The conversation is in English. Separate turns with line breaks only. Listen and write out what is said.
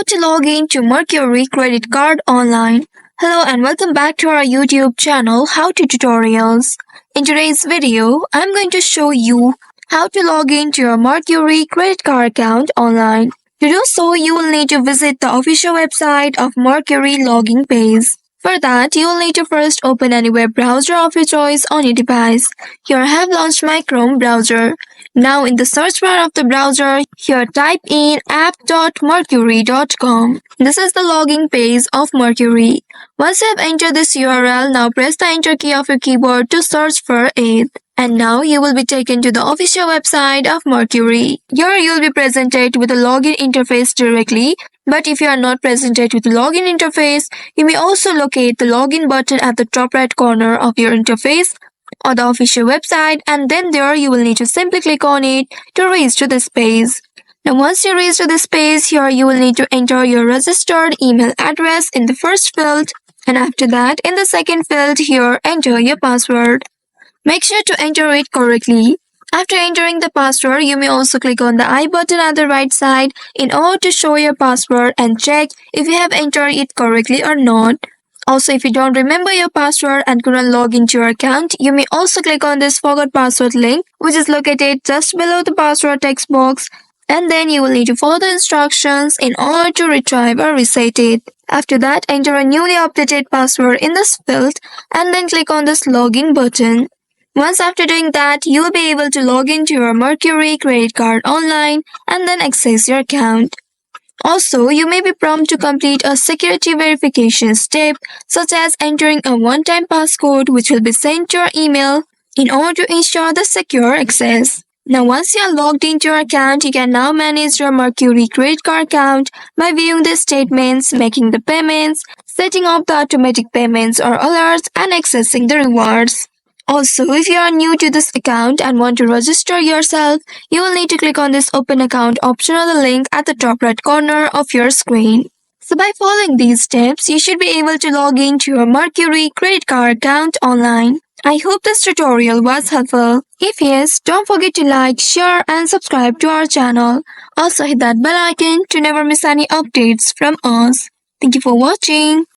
to log in to Mercury credit card online. Hello and welcome back to our YouTube channel How to Tutorials. In today's video, I'm going to show you how to log in to your Mercury credit card account online. To do so, you will need to visit the official website of Mercury login page. For that, you will need to first open any web browser of your choice on your device. Here I have launched my Chrome browser. Now in the search bar of the browser, here type in app.mercury.com. This is the login page of Mercury. Once you have entered this URL, now press the enter key of your keyboard to search for it. And now you will be taken to the official website of Mercury. Here you will be presented with a login interface directly. But if you are not presented with the login interface, you may also locate the login button at the top right corner of your interface or the official website, and then there you will need to simply click on it to reach to this page. Now once you reach to this page, here you will need to enter your registered email address in the first field, and after that in the second field here enter your password. Make sure to enter it correctly. After entering the password, you may also click on the I button at the right side in order to show your password and check if you have entered it correctly or not. Also, if you don't remember your password and couldn't log into your account, you may also click on this forgot password link, which is located just below the password text box, and then you will need to follow the instructions in order to retrieve or reset it. After that, enter a newly updated password in this field and then click on this login button. Once after doing that, you will be able to log into your Mercury credit card online and then access your account. Also, you may be prompted to complete a security verification step, such as entering a one-time passcode which will be sent to your email in order to ensure the secure access. Now once you are logged into your account, you can now manage your Mercury credit card account by viewing the statements, making the payments, setting up the automatic payments or alerts, and accessing the rewards. Also, if you are new to this account and want to register yourself, you will need to click on this Open Account option on the link at the top right corner of your screen. So by following these steps, you should be able to log into your Mercury credit card account online. I hope this tutorial was helpful. If yes, don't forget to like, share and subscribe to our channel. Also hit that bell icon to never miss any updates from us. Thank you for watching.